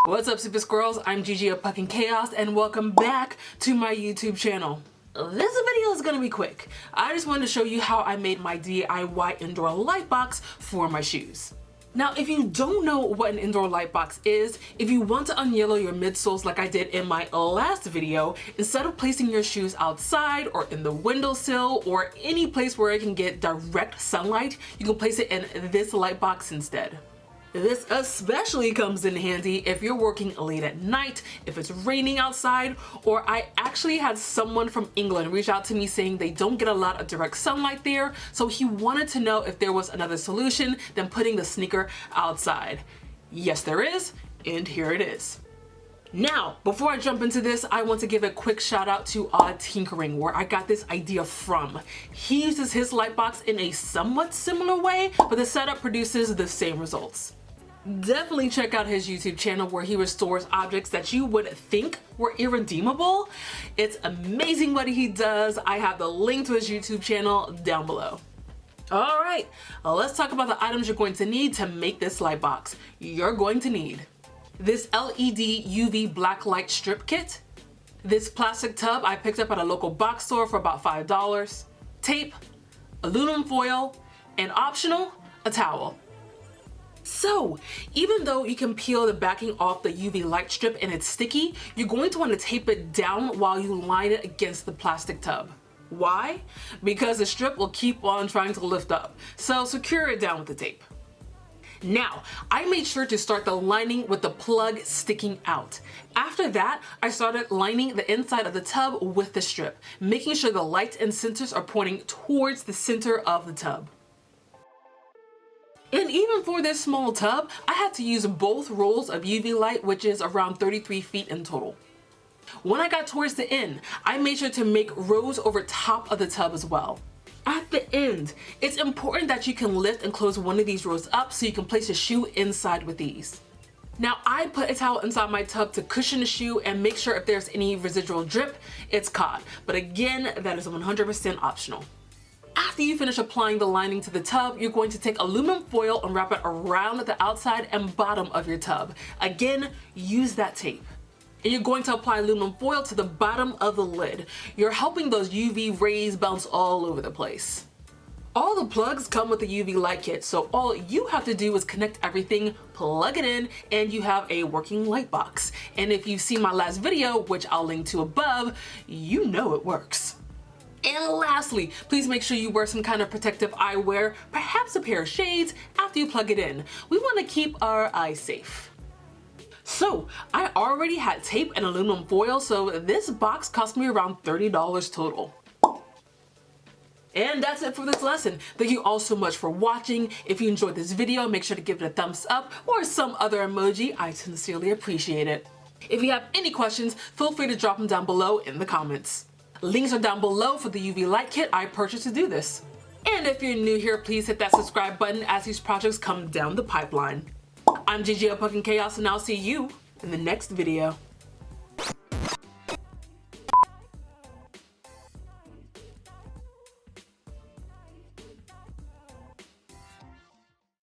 What's up, super squirrels? I'm Gigi of Puckin' Chaos and welcome back to my YouTube channel. This video is gonna be quick. I just wanted to show you how I made my DIY indoor light box for my shoes. Now, if you don't know what an indoor light box is, if you want to unyellow your midsoles like I did in my last video, instead of placing your shoes outside or in the windowsill or any place where it can get direct sunlight, you can place it in this light box instead. This especially comes in handy if you're working late at night, if it's raining outside, or I actually had someone from England reach out to me saying they don't get a lot of direct sunlight there, so he wanted to know if there was another solution than putting the sneaker outside. Yes, there is, and here it is. Now, before I jump into this, I want to give a quick shout out to Tinkering, where I got this idea from. He uses his light box in a somewhat similar way, but the setup produces the same results. Definitely check out his YouTube channel where he restores objects that you would think were irredeemable. It's amazing what he does. I have the link to his YouTube channel down below. All right, let's talk about the items you're going to need to make this light box. You're going to need this LED UV black light strip kit, this plastic tub I picked up at a local box store for about $5, tape, aluminum foil, and optional, a towel. So, even though you can peel the backing off the UV light strip and it's sticky, you're going to want to tape it down while you line it against the plastic tub. Why? Because the strip will keep on trying to lift up, so secure it down with the tape. Now, I made sure to start the lining with the plug sticking out. After that, I started lining the inside of the tub with the strip, making sure the lights and sensors are pointing towards the center of the tub. And even for this small tub, I had to use both rolls of UV light, which is around 33 feet in total. When I got towards the end, I made sure to make rows over top of the tub as well. At the end, it's important that you can lift and close one of these rows up so you can place a shoe inside with ease. Now, I put a towel inside my tub to cushion the shoe and make sure if there's any residual drip, it's caught. But again, that is 100% optional. After you finish applying the lining to the tub, you're going to take aluminum foil and wrap it around the outside and bottom of your tub. Again, use that tape. And you're going to apply aluminum foil to the bottom of the lid. You're helping those UV rays bounce all over the place. All the plugs come with the UV light kit, so all you have to do is connect everything, plug it in, and you have a working light box. And if you've seen my last video, which I'll link to above, you know it works. And lastly, please make sure you wear some kind of protective eyewear, perhaps a pair of shades, after you plug it in. We want to keep our eyes safe. So, I already had tape and aluminum foil, so this box cost me around $30 total. And that's it for this lesson. Thank you all so much for watching. If you enjoyed this video, make sure to give it a thumbs up or some other emoji. I sincerely appreciate it. If you have any questions, feel free to drop them down below in the comments. Links are down below for the UV light kit I purchased to do this. And if you're new here, please hit that subscribe button as these projects come down the pipeline. I'm Gigi of Puckin' Chaos and I'll see you in the next video.